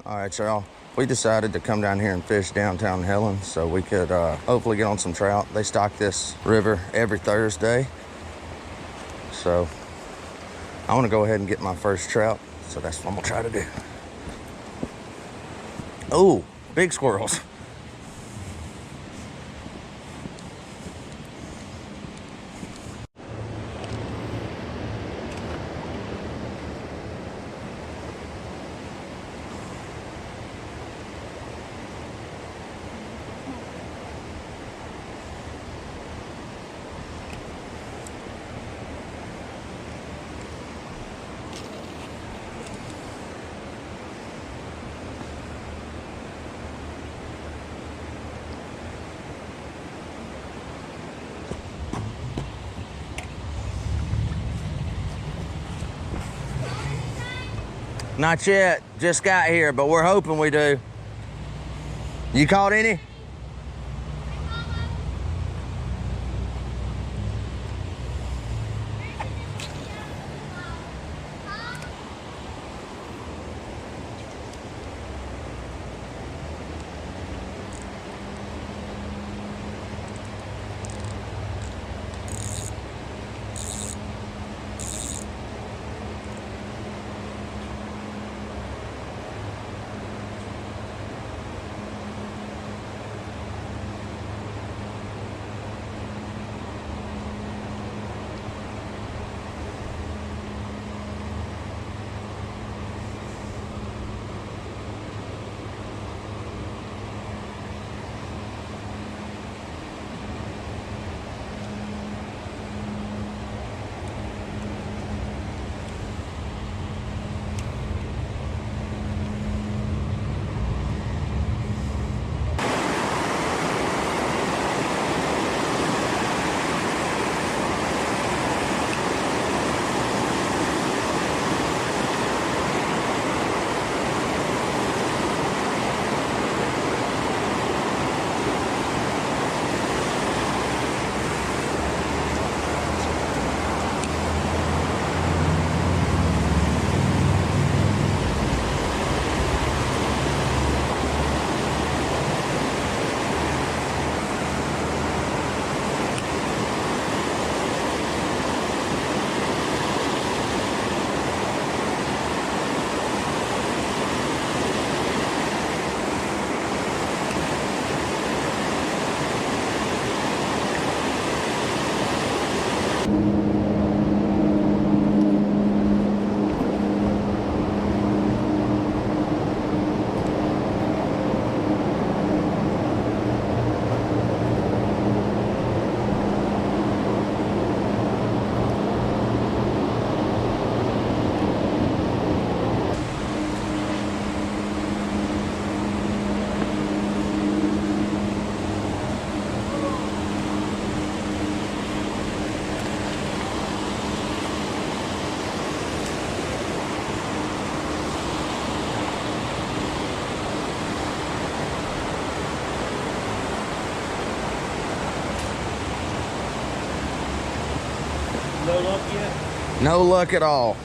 All right, y'all. We decided to come down here and fish downtown Helen so we could hopefully get on some trout. They stock this river every Thursday. So I want to go ahead and get my first trout. So that's what I'm going to try to do. Oh, big squirrels. Not yet, just got here, but we're hoping we do. You caught any? No luck yet? No luck at all.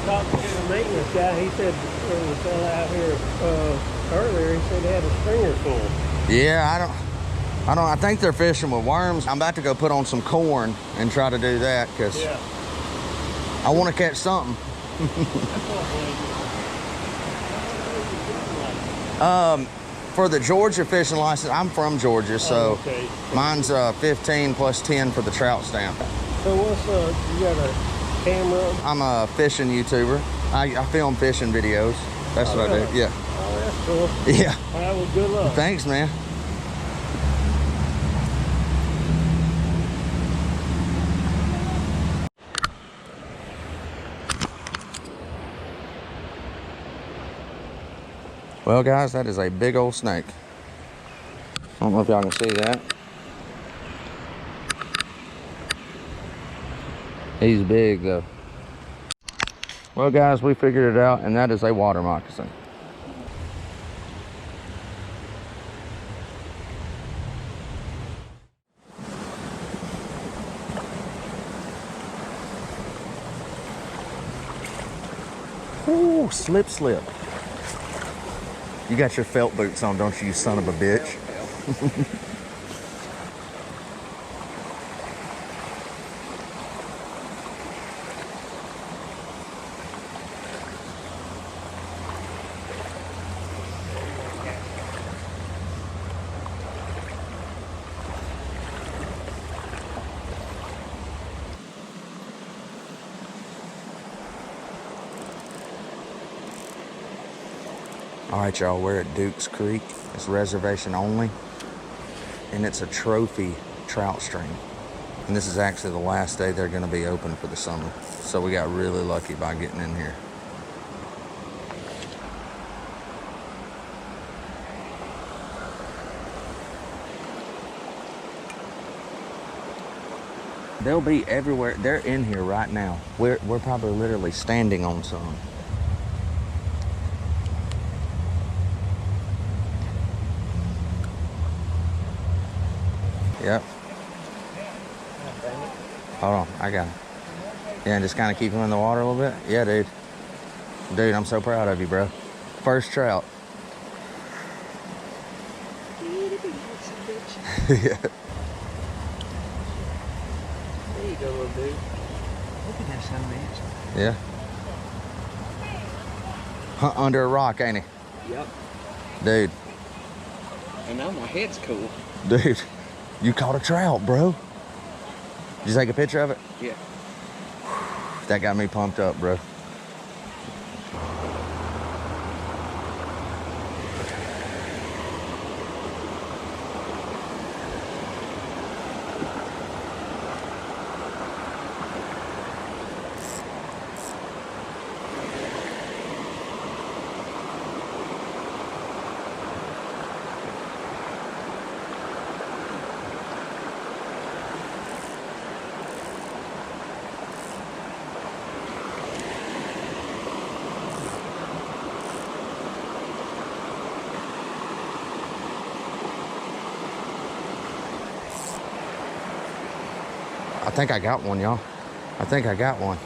Talking to the maintenance guy, he said there was a fella out here earlier, he said they had a stringer full. Yeah, I think they're fishing with worms. I'm about to go put on some corn and try to do that because I want to catch something. For the Georgia fishing license, I'm from Georgia, so okay. Mine's 15 plus 10 for the trout stamp. So what's you got a camera? I'm a fishing YouTuber. I film fishing videos. That's what I do. Yeah. Oh, that's cool. Yeah. All right, well, good luck. Thanks, man. Well, guys, that is a big old snake. I don't know if y'all can see that. He's big, though. Well, guys, we figured it out, and that is a water moccasin. Ooh, slip. You got your felt boots on, don't you son of a bitch? All right, y'all, we're at Duke's Creek. It's reservation only, and it's a trophy trout stream. And this is actually the last day they're gonna be open for the summer. So we got really lucky by getting in here. They'll be everywhere. They're in here right now. We're probably literally standing on some. Yep. Hold on, I got it. Yeah, and just kind of keep them in the water a little bit. Yeah, dude. Dude, I'm so proud of you, bro. First trout. Yeah. There you go, little dude. Look at that son of a bitch. Yeah. Under a rock, ain't he? Yep. Dude. And now my head's cool. Dude, you caught a trout, bro. Did you take a picture of it? Yeah. That got me pumped up, bro. I think I got one, y'all. I think I got one.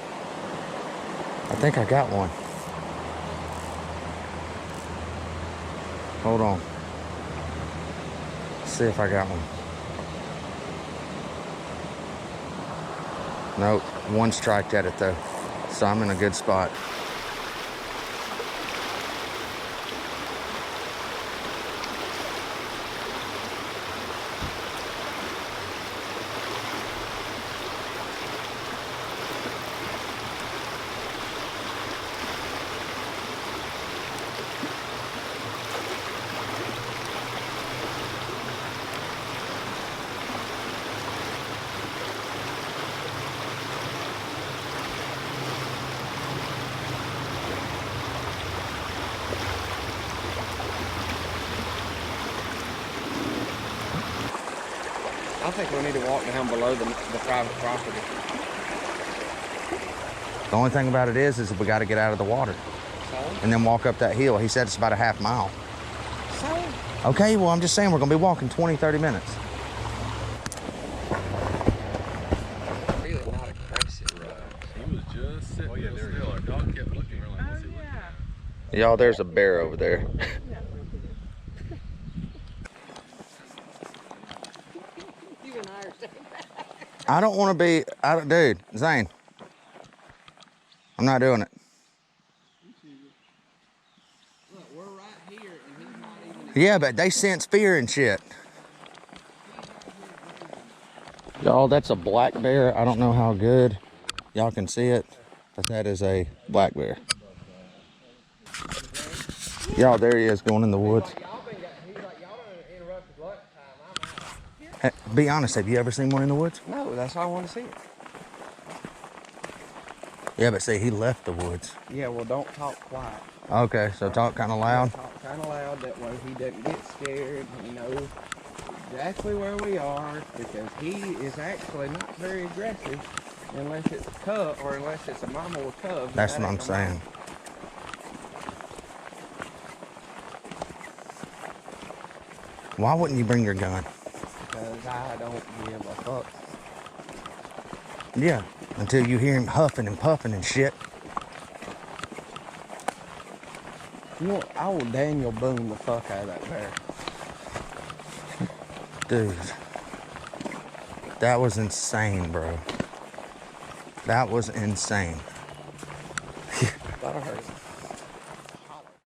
I think I got one. Hold on. Let's see if I got one. Nope, one striked at it though. So I'm in a good spot. I think we need to walk down below the private property. The only thing about it is we got to get out of the water So? and then walk up that hill. He said it's about a half mile. So? Okay, well, I'm just saying we're going to be walking 20, 30 minutes. Really not aggressive, right? He was just sitting there still. Our dog kept looking. We're like, what's he looking at? Y'all, there's a bear over there. You and I are saying that. I don't want to be, dude, Zane. I'm not doing it. Look, we're right here and he's not even... Yeah, but they sense fear and shit. Y'all, that's a black bear. I don't know how good y'all can see it, but that is a black bear. Y'all, there he is going in the woods. He's like, y'all don't interrupt his lunch time. I'm out. Hey, be honest, have you ever seen one in the woods? No, that's why I want to see it. Yeah, but see, he left the woods. Yeah, well, don't talk quiet. Okay, so talk kind of loud. Talk kind of loud. That way he doesn't get scared. He knows exactly where we are because he is actually not very aggressive unless it's a cub or unless it's a mama with cubs. That's what I'm saying. Why wouldn't you bring your gun? Because I don't give a fuck. Yeah, until you hear him huffing and puffing and shit. I will Daniel Boone the fuck out of that bear. Dude. That was insane, bro. That was insane. Thought I heard it.